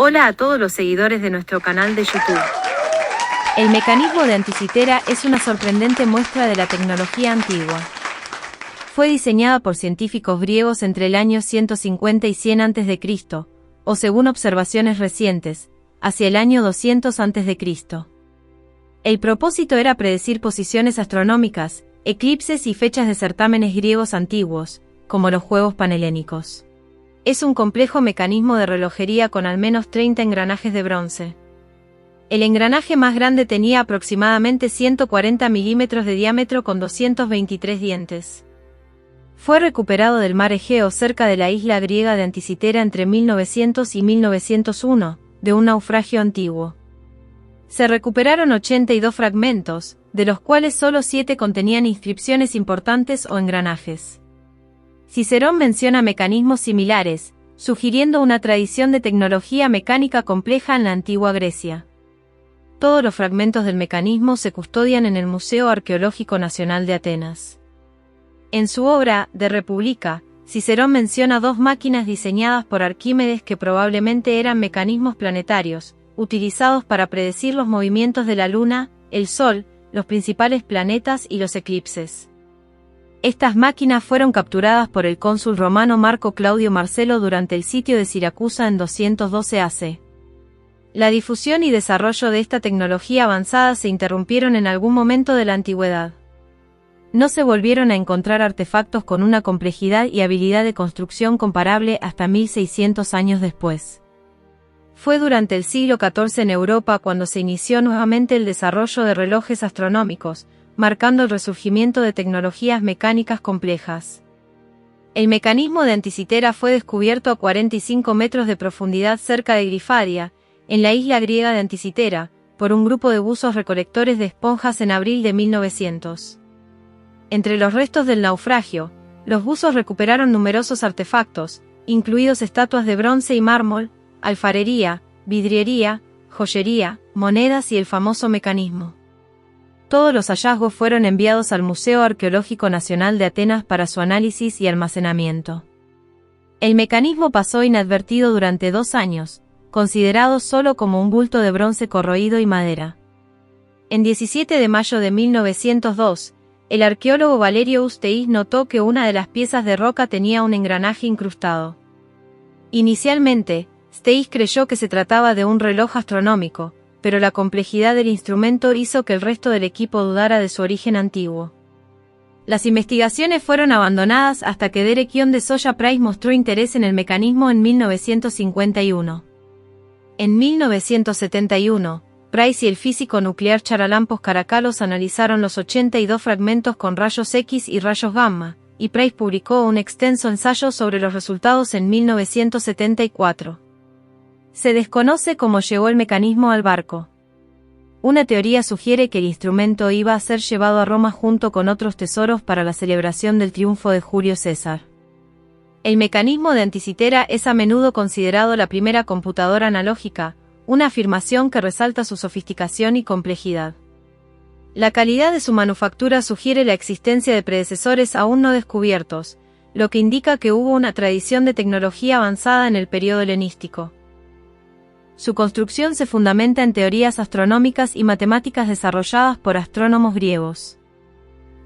Hola a todos los seguidores de nuestro canal de YouTube. El mecanismo de Anticitera es una sorprendente muestra de la tecnología antigua. Fue diseñada por científicos griegos entre el año 150 y 100 a.C., o según observaciones recientes, hacia el año 200 a.C. El propósito era predecir posiciones astronómicas, eclipses y fechas de certámenes griegos antiguos, como los Juegos Panhelénicos. Es un complejo mecanismo de relojería con al menos 30 engranajes de bronce. El engranaje más grande tenía aproximadamente 140 milímetros de diámetro con 223 dientes. Fue recuperado del mar Egeo cerca de la isla griega de Anticitera entre 1900 y 1901, de un naufragio antiguo. Se recuperaron 82 fragmentos, de los cuales solo 7 contenían inscripciones importantes o engranajes. Cicerón menciona mecanismos similares, sugiriendo una tradición de tecnología mecánica compleja en la antigua Grecia. Todos los fragmentos del mecanismo se custodian en el Museo Arqueológico Nacional de Atenas. En su obra, De República, Cicerón menciona 2 máquinas diseñadas por Arquímedes que probablemente eran mecanismos planetarios, utilizados para predecir los movimientos de la Luna, el Sol, los principales planetas y los eclipses. Estas máquinas fueron capturadas por el cónsul romano Marco Claudio Marcelo durante el sitio de Siracusa en 212 AC. La difusión y desarrollo de esta tecnología avanzada se interrumpieron en algún momento de la antigüedad. No se volvieron a encontrar artefactos con una complejidad y habilidad de construcción comparable hasta 1600 años después. Fue durante el siglo XIV en Europa cuando se inició nuevamente el desarrollo de relojes astronómicos, marcando el resurgimiento de tecnologías mecánicas complejas. El mecanismo de Anticitera fue descubierto a 45 metros de profundidad cerca de Grifadia, en la isla griega de Anticitera, por un grupo de buzos recolectores de esponjas en abril de 1900. Entre los restos del naufragio, los buzos recuperaron numerosos artefactos, incluidos estatuas de bronce y mármol, alfarería, vidriería, joyería, monedas y el famoso mecanismo. Todos los hallazgos fueron enviados al Museo Arqueológico Nacional de Atenas para su análisis y almacenamiento. El mecanismo pasó inadvertido durante 2 años, considerado solo como un bulto de bronce corroído y madera. En 17 de mayo de 1902, el arqueólogo Valerio Usteis notó que una de las piezas de roca tenía un engranaje incrustado. Inicialmente, Usteis creyó que se trataba de un reloj astronómico, pero la complejidad del instrumento hizo que el resto del equipo dudara de su origen antiguo. Las investigaciones fueron abandonadas hasta que Derek John de Soya Price mostró interés en el mecanismo en 1951. En 1971, Price y el físico nuclear Charalampos Karakalos analizaron los 82 fragmentos con rayos X y rayos gamma, y Price publicó un extenso ensayo sobre los resultados en 1974. Se desconoce cómo llegó el mecanismo al barco. Una teoría sugiere que el instrumento iba a ser llevado a Roma junto con otros tesoros para la celebración del triunfo de Julio César. El mecanismo de Anticitera es a menudo considerado la primera computadora analógica, una afirmación que resalta su sofisticación y complejidad. La calidad de su manufactura sugiere la existencia de predecesores aún no descubiertos, lo que indica que hubo una tradición de tecnología avanzada en el periodo helenístico. Su construcción se fundamenta en teorías astronómicas y matemáticas desarrolladas por astrónomos griegos.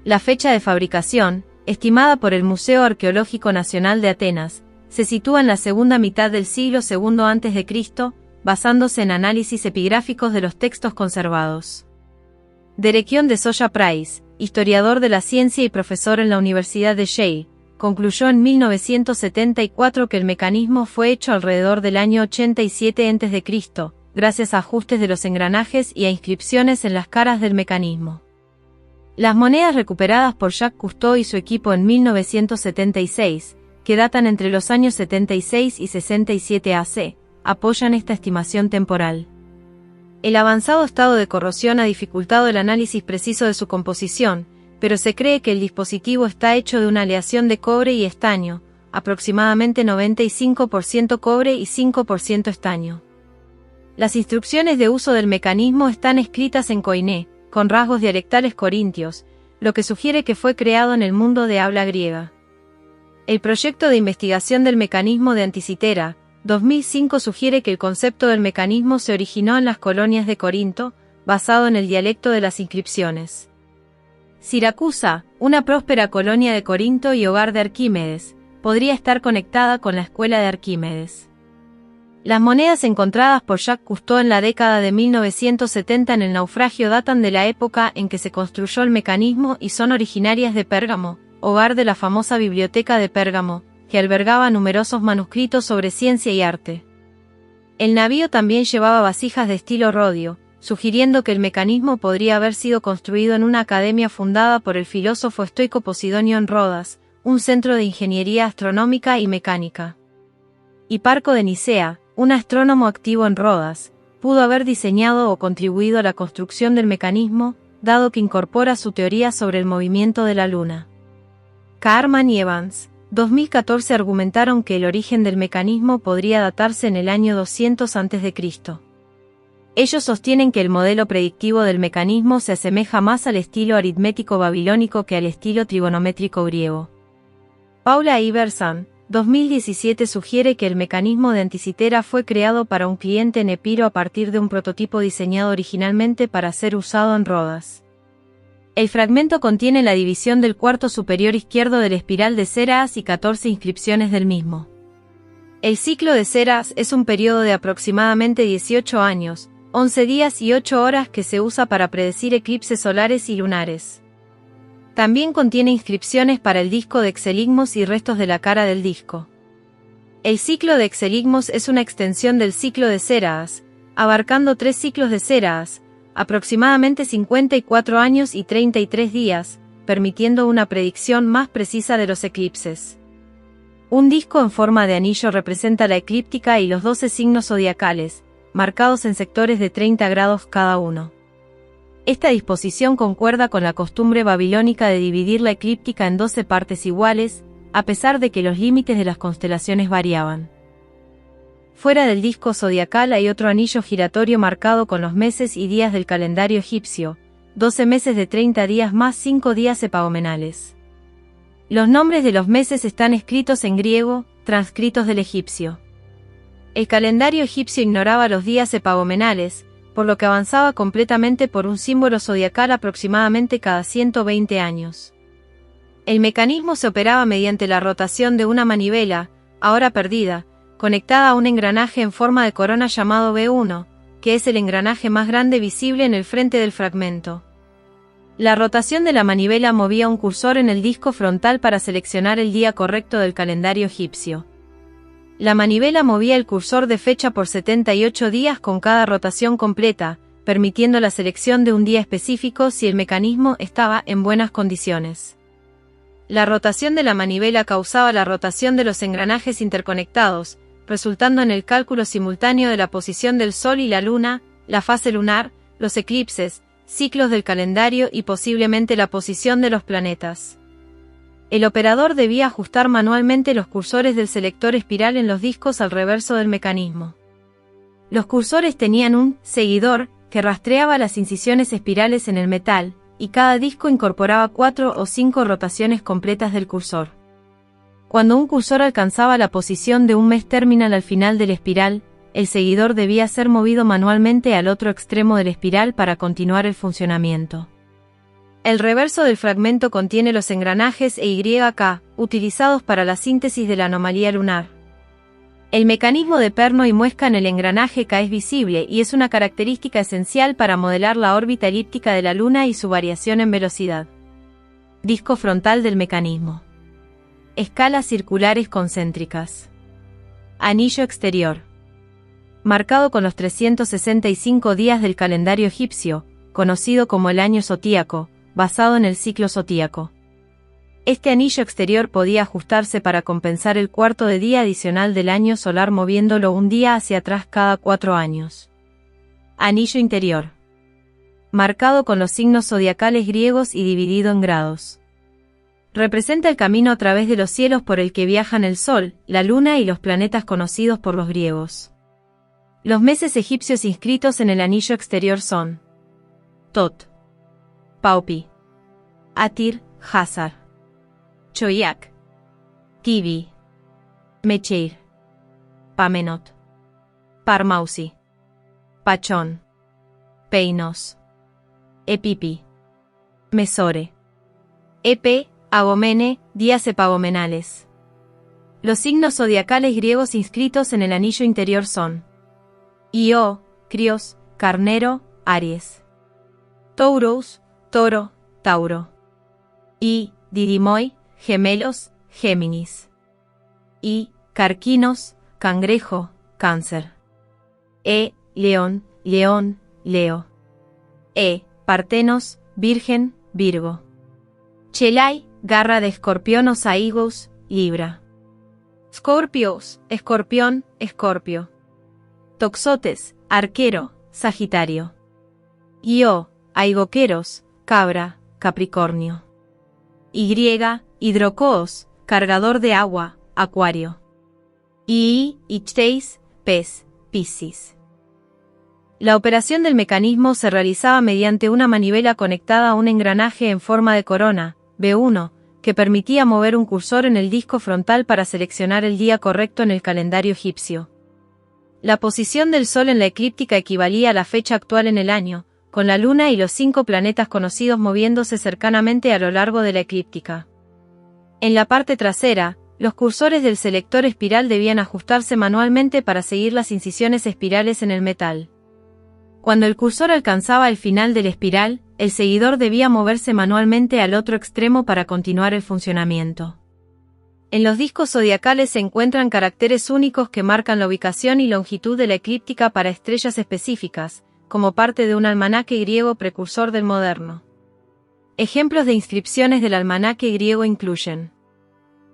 La fecha de fabricación, estimada por el Museo Arqueológico Nacional de Atenas, se sitúa en la segunda mitad del siglo II a.C., basándose en análisis epigráficos de los textos conservados. Derek John de Soya Price, historiador de la ciencia y profesor en la Universidad de Yale, concluyó en 1974 que el mecanismo fue hecho alrededor del año 87 a.C., gracias a ajustes de los engranajes y a inscripciones en las caras del mecanismo. Las monedas recuperadas por Jacques Cousteau y su equipo en 1976, que datan entre los años 76 y 67 AC, apoyan esta estimación temporal. El avanzado estado de corrosión ha dificultado el análisis preciso de su composición, pero se cree que el dispositivo está hecho de una aleación de cobre y estaño, aproximadamente 95% cobre y 5% estaño. Las instrucciones de uso del mecanismo están escritas en koiné, con rasgos dialectales corintios, lo que sugiere que fue creado en el mundo de habla griega. El proyecto de investigación del mecanismo de Anticitera, 2005 sugiere que el concepto del mecanismo se originó en las colonias de Corinto, basado en el dialecto de las inscripciones. Siracusa, una próspera colonia de Corinto y hogar de Arquímedes, podría estar conectada con la escuela de Arquímedes. Las monedas encontradas por Jacques Cousteau en la década de 1970 en el naufragio datan de la época en que se construyó el mecanismo y son originarias de Pérgamo, hogar de la famosa Biblioteca de Pérgamo, que albergaba numerosos manuscritos sobre ciencia y arte. El navío también llevaba vasijas de estilo rodio, sugiriendo que el mecanismo podría haber sido construido en una academia fundada por el filósofo estoico Posidonio en Rodas, un centro de ingeniería astronómica y mecánica. Hiparco de Nicea, un astrónomo activo en Rodas, pudo haber diseñado o contribuido a la construcción del mecanismo, dado que incorpora su teoría sobre el movimiento de la Luna. Kahrman y Evans, 2014 argumentaron que el origen del mecanismo podría datarse en el año 200 a.C. Ellos sostienen que el modelo predictivo del mecanismo se asemeja más al estilo aritmético babilónico que al estilo trigonométrico griego. Paula Iverson, 2017 sugiere que el mecanismo de Anticitera fue creado para un cliente en Epiro a partir de un prototipo diseñado originalmente para ser usado en Rodas. El fragmento contiene la división del cuarto superior izquierdo del espiral de Ceraas y 14 inscripciones del mismo. El ciclo de Ceraas es un periodo de aproximadamente 18 años, 11 días y 8 horas que se usa para predecir eclipses solares y lunares. También contiene inscripciones para el disco de Exeligmos y restos de la cara del disco. El ciclo de Exeligmos es una extensión del ciclo de Ceraas, abarcando 3 ciclos de Ceraas, aproximadamente 54 años y 33 días, permitiendo una predicción más precisa de los eclipses. Un disco en forma de anillo representa la eclíptica y los 12 signos zodiacales, marcados en sectores de 30 grados cada uno. Esta disposición concuerda con la costumbre babilónica de dividir la eclíptica en 12 partes iguales, a pesar de que los límites de las constelaciones variaban. Fuera del disco zodiacal hay otro anillo giratorio marcado con los meses y días del calendario egipcio, 12 meses de 30 días más 5 días epagomenales. Los nombres de los meses están escritos en griego, transcritos del egipcio. El calendario egipcio ignoraba los días epagomenales, por lo que avanzaba completamente por un símbolo zodiacal aproximadamente cada 120 años. El mecanismo se operaba mediante la rotación de una manivela, ahora perdida, conectada a un engranaje en forma de corona llamado B1, que es el engranaje más grande visible en el frente del fragmento. La rotación de la manivela movía un cursor en el disco frontal para seleccionar el día correcto del calendario egipcio. La manivela movía el cursor de fecha por 78 días con cada rotación completa, permitiendo la selección de un día específico si el mecanismo estaba en buenas condiciones. La rotación de la manivela causaba la rotación de los engranajes interconectados, resultando en el cálculo simultáneo de la posición del Sol y la Luna, la fase lunar, los eclipses, ciclos del calendario y posiblemente la posición de los planetas. El operador debía ajustar manualmente los cursores del selector espiral en los discos al reverso del mecanismo. Los cursores tenían un seguidor que rastreaba las incisiones espirales en el metal, y cada disco incorporaba 4 o 5 rotaciones completas del cursor. Cuando un cursor alcanzaba la posición de un mes terminal al final del espiral, el seguidor debía ser movido manualmente al otro extremo del espiral para continuar el funcionamiento. El reverso del fragmento contiene los engranajes EYK, utilizados para la síntesis de la anomalía lunar. El mecanismo de perno y muesca en el engranaje K es visible y es una característica esencial para modelar la órbita elíptica de la Luna y su variación en velocidad. Disco frontal del mecanismo. Escalas circulares concéntricas. Anillo exterior. Marcado con los 365 días del calendario egipcio, conocido como el año zodíaco, basado en el ciclo zodíaco. Este anillo exterior podía ajustarse para compensar el cuarto de día adicional del año solar moviéndolo un día hacia atrás cada 4 años. Anillo interior. Marcado con los signos zodiacales griegos y dividido en grados. Representa el camino a través de los cielos por el que viajan el Sol, la Luna y los planetas conocidos por los griegos. Los meses egipcios inscritos en el anillo exterior son Tot, Paupi, Atir, Hazar, Choiak, Tibi, Mecheir, Pamenot, Parmausi, Pachón, Peinos, Epipi, Mesore, Epe, Agomene, días epagomenales. Los signos zodiacales griegos inscritos en el anillo interior son Io, Crios, Carnero, Aries. Taurus, Toro, Tauro. Y Didimoi, Gemelos, Géminis. Y Carquinos, Cangrejo, Cáncer. León, León, Leo. Partenos, Virgen, Virgo. Chelai, Garra de Escorpión o Saigos, Libra. Scorpios, Escorpión, Escorpio. Toxotes, Arquero, Sagitario. Io, Aigoqueros, Cabra, Capricornio. Y, Hidrocoos, Cargador de agua, Acuario. Y, Ichtheis, Pez, Piscis. La operación del mecanismo se realizaba mediante una manivela conectada a un engranaje en forma de corona, B1, que permitía mover un cursor en el disco frontal para seleccionar el día correcto en el calendario egipcio. La posición del Sol en la eclíptica equivalía a la fecha actual en el año, con la Luna y los 5 planetas conocidos moviéndose cercanamente a lo largo de la eclíptica. En la parte trasera, los cursores del selector espiral debían ajustarse manualmente para seguir las incisiones espirales en el metal. Cuando el cursor alcanzaba el final del espiral, el seguidor debía moverse manualmente al otro extremo para continuar el funcionamiento. En los discos zodiacales se encuentran caracteres únicos que marcan la ubicación y longitud de la eclíptica para estrellas específicas, como parte de un almanaque griego precursor del moderno. Ejemplos de inscripciones del almanaque griego incluyen: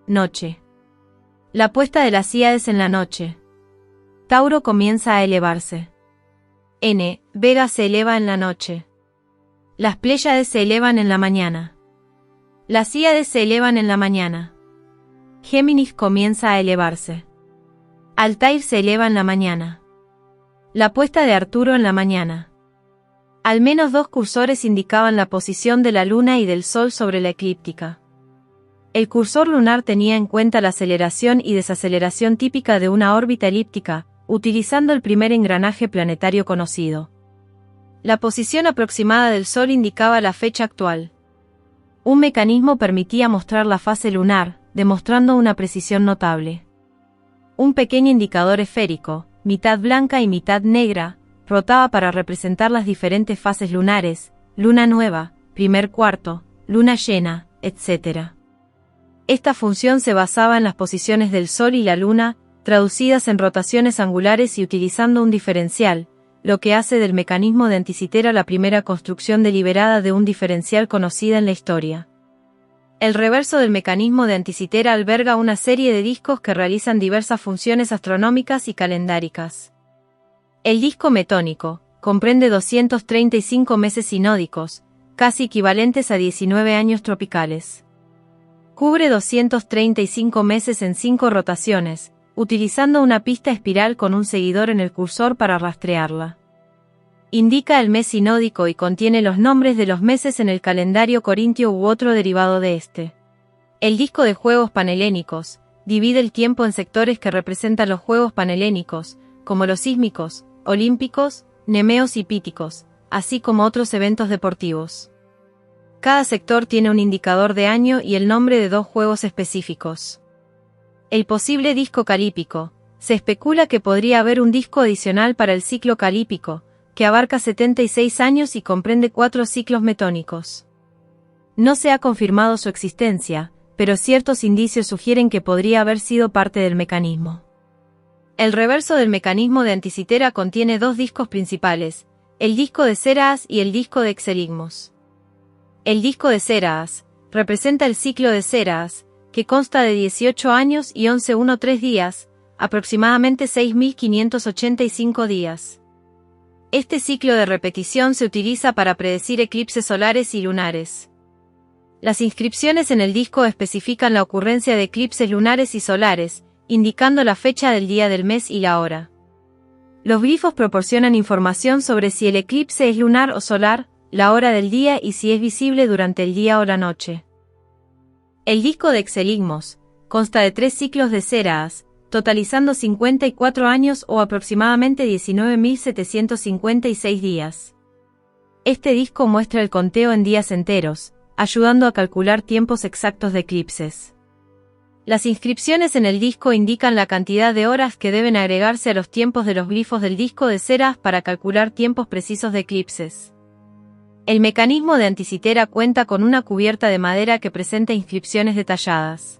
Noche. La puesta de las Híades en la noche. Tauro comienza a elevarse. Vega se eleva en la noche. Las Pléyades se elevan en la mañana. Las Híades se elevan en la mañana. Géminis comienza a elevarse. Altair se eleva en la mañana. La puesta de Arturo en la mañana. Al menos 2 cursores indicaban la posición de la Luna y del Sol sobre la eclíptica. El cursor lunar tenía en cuenta la aceleración y desaceleración típica de una órbita elíptica, utilizando el primer engranaje planetario conocido. La posición aproximada del Sol indicaba la fecha actual. Un mecanismo permitía mostrar la fase lunar, demostrando una precisión notable. Un pequeño indicador esférico, mitad blanca y mitad negra, rotaba para representar las diferentes fases lunares, luna nueva, primer cuarto, luna llena, etc. Esta función se basaba en las posiciones del Sol y la Luna, traducidas en rotaciones angulares y utilizando un diferencial, lo que hace del mecanismo de Anticitera la primera construcción deliberada de un diferencial conocida en la historia. El reverso del mecanismo de Anticitera alberga una serie de discos que realizan diversas funciones astronómicas y calendáricas. El disco metónico comprende 235 meses sinódicos, casi equivalentes a 19 años tropicales. Cubre 235 meses en 5 rotaciones, utilizando una pista espiral con un seguidor en el cursor para rastrearla. Indica el mes sinódico y contiene los nombres de los meses en el calendario corintio u otro derivado de este. El disco de juegos panhelénicos divide el tiempo en sectores que representan los juegos panhelénicos, como los sísmicos, olímpicos, nemeos y píticos, así como otros eventos deportivos. Cada sector tiene un indicador de año y el nombre de 2 juegos específicos. El posible disco calípico. Se especula que podría haber un disco adicional para el ciclo calípico, que abarca 76 años y comprende 4 ciclos metónicos. No se ha confirmado su existencia, pero ciertos indicios sugieren que podría haber sido parte del mecanismo. El reverso del mecanismo de Anticitera contiene 2 discos principales, el disco de Ceraas y el disco de Exeligmos. El disco de Ceraas representa el ciclo de Ceraas, que consta de 18 años y 11,13 días, aproximadamente 6.585 días. Este ciclo de repetición se utiliza para predecir eclipses solares y lunares. Las inscripciones en el disco especifican la ocurrencia de eclipses lunares y solares, indicando la fecha del día del mes y la hora. Los glifos proporcionan información sobre si el eclipse es lunar o solar, la hora del día y si es visible durante el día o la noche. El disco de Exeligmos consta de 3 ciclos de Ceraas, totalizando 54 años o aproximadamente 19.756 días. Este disco muestra el conteo en días enteros, ayudando a calcular tiempos exactos de eclipses. Las inscripciones en el disco indican la cantidad de horas que deben agregarse a los tiempos de los glifos del disco de cera para calcular tiempos precisos de eclipses. El mecanismo de Anticitera cuenta con una cubierta de madera que presenta inscripciones detalladas.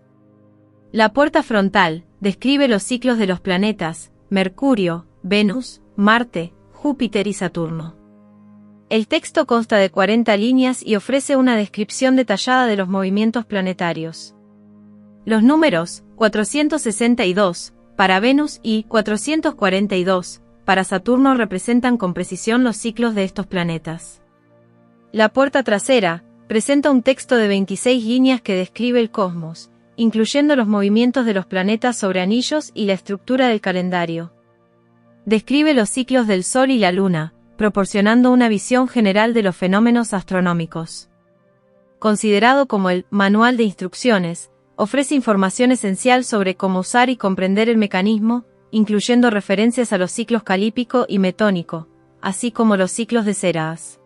La puerta frontal describe los ciclos de los planetas, Mercurio, Venus, Marte, Júpiter y Saturno. El texto consta de 40 líneas y ofrece una descripción detallada de los movimientos planetarios. Los números 462 para Venus y 442 para Saturno representan con precisión los ciclos de estos planetas. La puerta trasera presenta un texto de 26 líneas que describe el cosmos, incluyendo los movimientos de los planetas sobre anillos y la estructura del calendario. Describe los ciclos del Sol y la Luna, proporcionando una visión general de los fenómenos astronómicos. Considerado como el manual de instrucciones, ofrece información esencial sobre cómo usar y comprender el mecanismo, incluyendo referencias a los ciclos calípico y metónico, así como los ciclos de Ceres.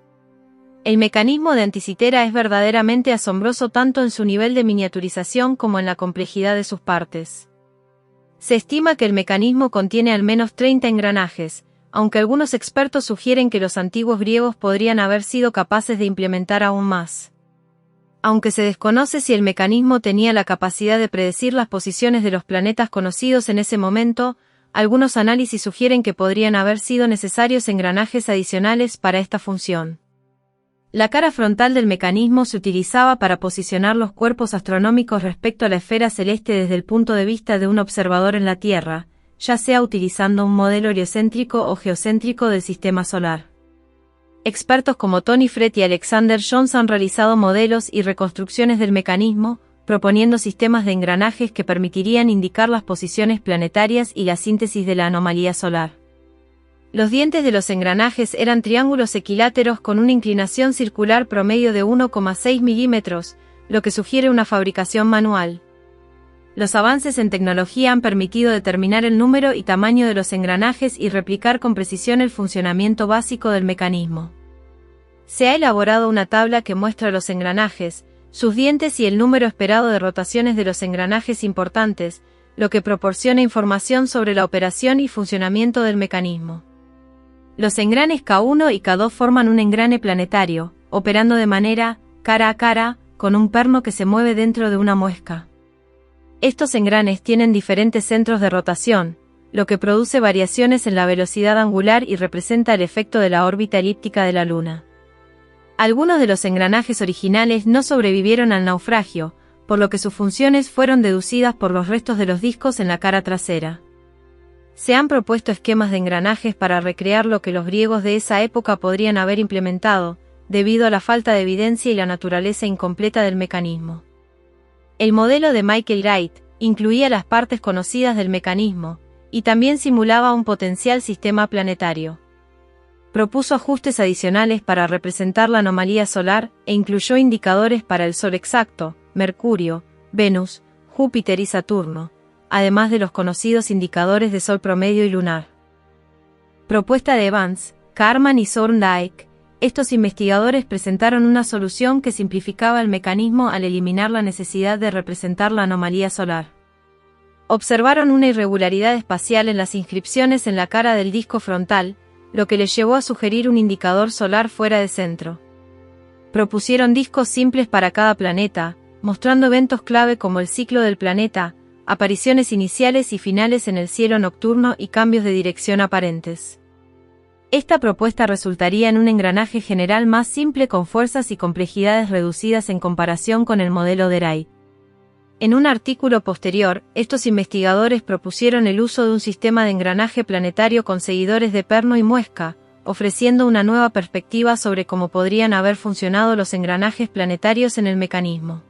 El mecanismo de Anticitera es verdaderamente asombroso tanto en su nivel de miniaturización como en la complejidad de sus partes. Se estima que el mecanismo contiene al menos 30 engranajes, aunque algunos expertos sugieren que los antiguos griegos podrían haber sido capaces de implementar aún más. Aunque se desconoce si el mecanismo tenía la capacidad de predecir las posiciones de los planetas conocidos en ese momento, algunos análisis sugieren que podrían haber sido necesarios engranajes adicionales para esta función. La cara frontal del mecanismo se utilizaba para posicionar los cuerpos astronómicos respecto a la esfera celeste desde el punto de vista de un observador en la Tierra, ya sea utilizando un modelo heliocéntrico o geocéntrico del sistema solar. Expertos como Tony Fred y Alexander Jones han realizado modelos y reconstrucciones del mecanismo, proponiendo sistemas de engranajes que permitirían indicar las posiciones planetarias y la síntesis de la anomalía solar. Los dientes de los engranajes eran triángulos equiláteros con una inclinación circular promedio de 1,6 milímetros, lo que sugiere una fabricación manual. Los avances en tecnología han permitido determinar el número y tamaño de los engranajes y replicar con precisión el funcionamiento básico del mecanismo. Se ha elaborado una tabla que muestra los engranajes, sus dientes y el número esperado de rotaciones de los engranajes importantes, lo que proporciona información sobre la operación y funcionamiento del mecanismo. Los engranes K1 y K2 forman un engrane planetario, operando de manera cara a cara, con un perno que se mueve dentro de una muesca. Estos engranes tienen diferentes centros de rotación, lo que produce variaciones en la velocidad angular y representa el efecto de la órbita elíptica de la Luna. Algunos de los engranajes originales no sobrevivieron al naufragio, por lo que sus funciones fueron deducidas por los restos de los discos en la cara trasera. Se han propuesto esquemas de engranajes para recrear lo que los griegos de esa época podrían haber implementado, debido a la falta de evidencia y la naturaleza incompleta del mecanismo. El modelo de Michael Wright incluía las partes conocidas del mecanismo, y también simulaba un potencial sistema planetario. Propuso ajustes adicionales para representar la anomalía solar e incluyó indicadores para el Sol exacto, Mercurio, Venus, Júpiter y Saturno, además de los conocidos indicadores de Sol promedio y lunar. Propuesta de Evans, Karman y Thorndike. Estos investigadores presentaron una solución que simplificaba el mecanismo al eliminar la necesidad de representar la anomalía solar. Observaron una irregularidad espacial en las inscripciones en la cara del disco frontal, lo que les llevó a sugerir un indicador solar fuera de centro. Propusieron discos simples para cada planeta, mostrando eventos clave como el ciclo del planeta, apariciones iniciales y finales en el cielo nocturno y cambios de dirección aparentes. Esta propuesta resultaría en un engranaje general más simple con fuerzas y complejidades reducidas en comparación con el modelo de Wright. En un artículo posterior, estos investigadores propusieron el uso de un sistema de engranaje planetario con seguidores de perno y muesca, ofreciendo una nueva perspectiva sobre cómo podrían haber funcionado los engranajes planetarios en el mecanismo.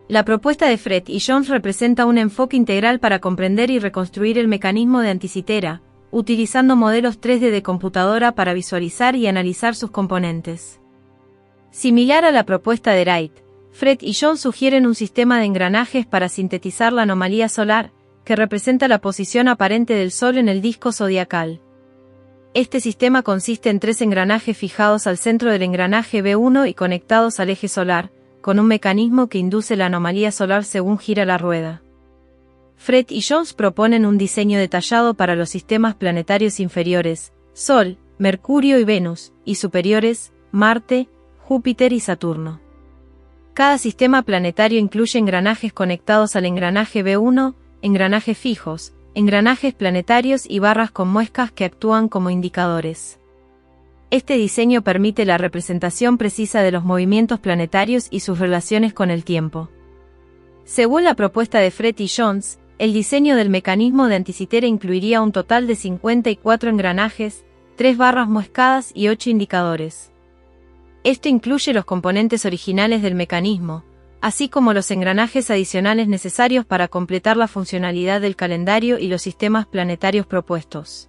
La propuesta de Fred y Jones representa un enfoque integral para comprender y reconstruir el mecanismo de Anticitera, utilizando modelos 3D de computadora para visualizar y analizar sus componentes. Similar a la propuesta de Wright, Fred y Jones sugieren un sistema de engranajes para sintetizar la anomalía solar, que representa la posición aparente del Sol en el disco zodiacal. Este sistema consiste en 3 engranajes fijados al centro del engranaje B1 y conectados al eje solar, con un mecanismo que induce la anomalía solar según gira la rueda. Fred y Jones proponen un diseño detallado para los sistemas planetarios inferiores, Sol, Mercurio y Venus, y superiores, Marte, Júpiter y Saturno. Cada sistema planetario incluye engranajes conectados al engranaje B1, engranajes fijos, engranajes planetarios y barras con muescas que actúan como indicadores. Este diseño permite la representación precisa de los movimientos planetarios y sus relaciones con el tiempo. Según la propuesta de Fred y Jones, el diseño del mecanismo de Anticitera incluiría un total de 54 engranajes, 3 barras muescadas y 8 indicadores. Esto incluye los componentes originales del mecanismo, así como los engranajes adicionales necesarios para completar la funcionalidad del calendario y los sistemas planetarios propuestos.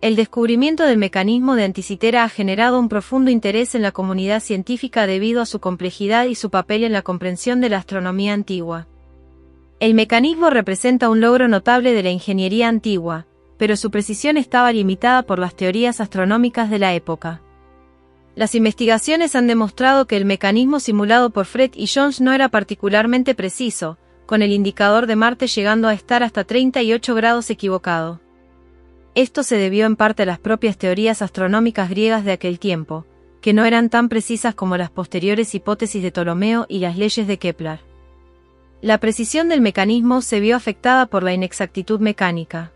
El descubrimiento del mecanismo de Anticitera ha generado un profundo interés en la comunidad científica debido a su complejidad y su papel en la comprensión de la astronomía antigua. El mecanismo representa un logro notable de la ingeniería antigua, pero su precisión estaba limitada por las teorías astronómicas de la época. Las investigaciones han demostrado que el mecanismo simulado por Fred y Jones no era particularmente preciso, con el indicador de Marte llegando a estar hasta 38 grados equivocado. Esto se debió en parte a las propias teorías astronómicas griegas de aquel tiempo, que no eran tan precisas como las posteriores hipótesis de Ptolomeo y las leyes de Kepler. La precisión del mecanismo se vio afectada por la inexactitud mecánica.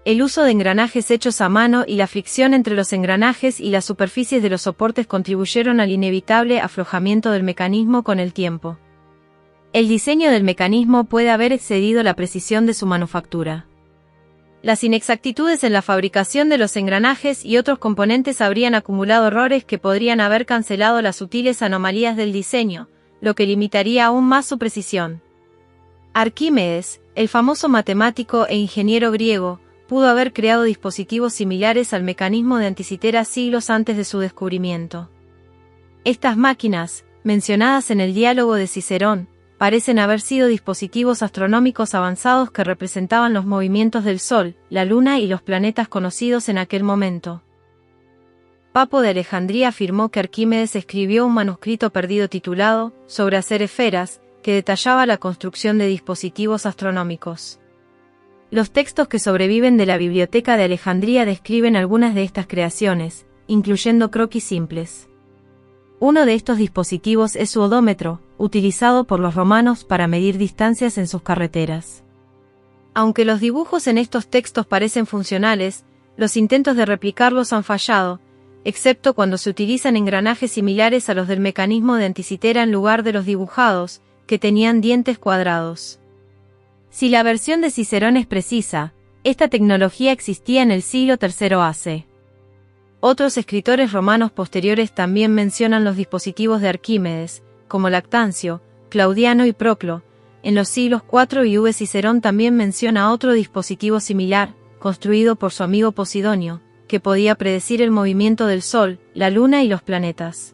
El uso de engranajes hechos a mano y la fricción entre los engranajes y las superficies de los soportes contribuyeron al inevitable aflojamiento del mecanismo con el tiempo. El diseño del mecanismo puede haber excedido la precisión de su manufactura. Las inexactitudes en la fabricación de los engranajes y otros componentes habrían acumulado errores que podrían haber cancelado las sutiles anomalías del diseño, lo que limitaría aún más su precisión. Arquímedes, el famoso matemático e ingeniero griego, pudo haber creado dispositivos similares al mecanismo de Anticitera siglos antes de su descubrimiento. Estas máquinas, mencionadas en el diálogo de Cicerón, parecen haber sido dispositivos astronómicos avanzados que representaban los movimientos del Sol, la Luna y los planetas conocidos en aquel momento. Papo de Alejandría afirmó que Arquímedes escribió un manuscrito perdido titulado «Sobre hacer esferas», que detallaba la construcción de dispositivos astronómicos. Los textos que sobreviven de la Biblioteca de Alejandría describen algunas de estas creaciones, incluyendo croquis simples. Uno de estos dispositivos es su odómetro, utilizado por los romanos para medir distancias en sus carreteras. Aunque los dibujos en estos textos parecen funcionales, los intentos de replicarlos han fallado, excepto cuando se utilizan engranajes similares a los del mecanismo de Anticitera en lugar de los dibujados, que tenían dientes cuadrados. Si la versión de Cicerón es precisa, esta tecnología existía en el siglo III a.C. Otros escritores romanos posteriores también mencionan los dispositivos de Arquímedes, como Lactancio, Claudiano y Proclo. En los siglos IV y V Cicerón también menciona otro dispositivo similar, construido por su amigo Posidonio, que podía predecir el movimiento del Sol, la Luna y los planetas.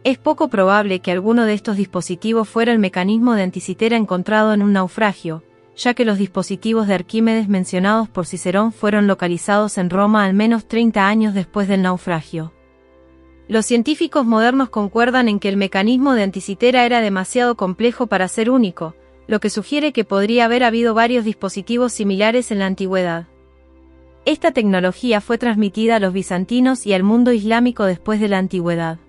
Es poco probable que alguno de estos dispositivos fuera el mecanismo de Anticitera encontrado en un naufragio, ya que los dispositivos de Arquímedes mencionados por Cicerón fueron localizados en Roma al menos 30 años después del naufragio. Los científicos modernos concuerdan en que el mecanismo de Anticitera era demasiado complejo para ser único, lo que sugiere que podría haber habido varios dispositivos similares en la antigüedad. Esta tecnología fue transmitida a los bizantinos y al mundo islámico después de la antigüedad.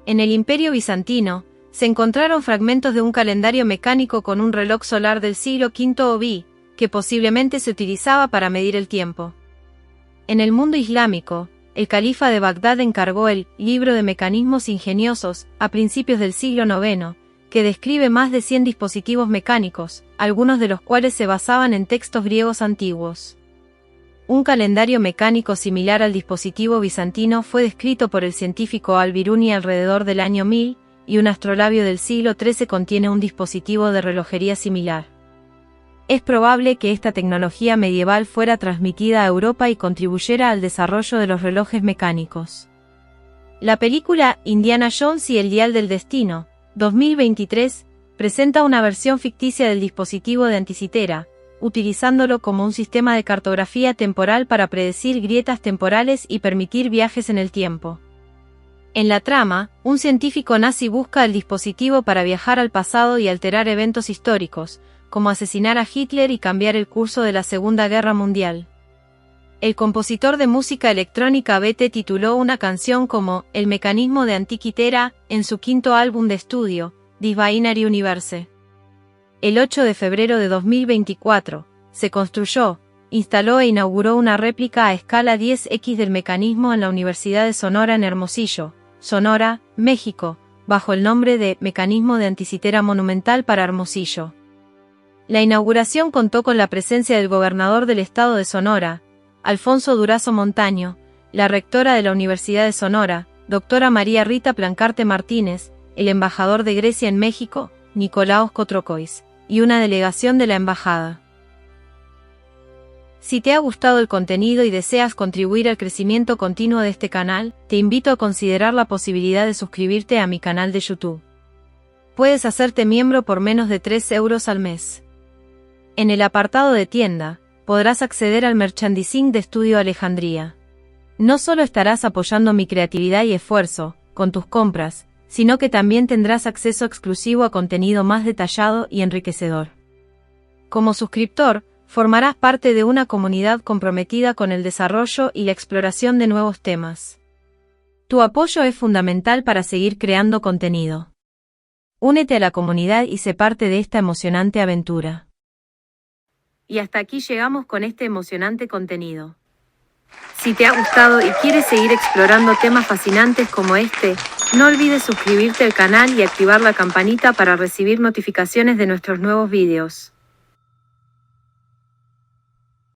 En el Imperio bizantino, se encontraron fragmentos de un calendario mecánico con un reloj solar del siglo V o que posiblemente se utilizaba para medir el tiempo. En el mundo islámico, el califa de Bagdad encargó el Libro de Mecanismos Ingeniosos, a principios del siglo IX, que describe más de 100 dispositivos mecánicos, algunos de los cuales se basaban en textos griegos antiguos. Un calendario mecánico similar al dispositivo bizantino fue descrito por el científico Al-Biruni alrededor del año 1000, y un astrolabio del siglo XIII contiene un dispositivo de relojería similar. Es probable que esta tecnología medieval fuera transmitida a Europa y contribuyera al desarrollo de los relojes mecánicos. La película Indiana Jones y el Dial del Destino, 2023, presenta una versión ficticia del dispositivo de Anticitera, utilizándolo como un sistema de cartografía temporal para predecir grietas temporales y permitir viajes en el tiempo. En la trama, un científico nazi busca el dispositivo para viajar al pasado y alterar eventos históricos, como asesinar a Hitler y cambiar el curso de la Segunda Guerra Mundial. El compositor de música electrónica BT tituló una canción como El mecanismo de Antikythera en su quinto álbum de estudio, This Binary Universe. El 8 de febrero de 2024, se construyó, instaló e inauguró una réplica a escala 10x del mecanismo en la Universidad de Sonora en Hermosillo, Sonora, México, bajo el nombre de Mecanismo de Anticitera Monumental para Hermosillo. La inauguración contó con la presencia del gobernador del estado de Sonora, Alfonso Durazo Montaño, la rectora de la Universidad de Sonora, doctora María Rita Plancarte Martínez, el embajador de Grecia en México, Nicolaos Kotrokois, y una delegación de la embajada. Si te ha gustado el contenido y deseas contribuir al crecimiento continuo de este canal, te invito a considerar la posibilidad de suscribirte a mi canal de YouTube. Puedes hacerte miembro por menos de 3 euros al mes. En el apartado de tienda, podrás acceder al merchandising de Estudio Alejandría. No solo estarás apoyando mi creatividad y esfuerzo, con tus compras, sino que también tendrás acceso exclusivo a contenido más detallado y enriquecedor. Como suscriptor, formarás parte de una comunidad comprometida con el desarrollo y la exploración de nuevos temas. Tu apoyo es fundamental para seguir creando contenido. Únete a la comunidad y sé parte de esta emocionante aventura. Y hasta aquí llegamos con este emocionante contenido. Si te ha gustado y quieres seguir explorando temas fascinantes como este, no olvides suscribirte al canal y activar la campanita para recibir notificaciones de nuestros nuevos vídeos.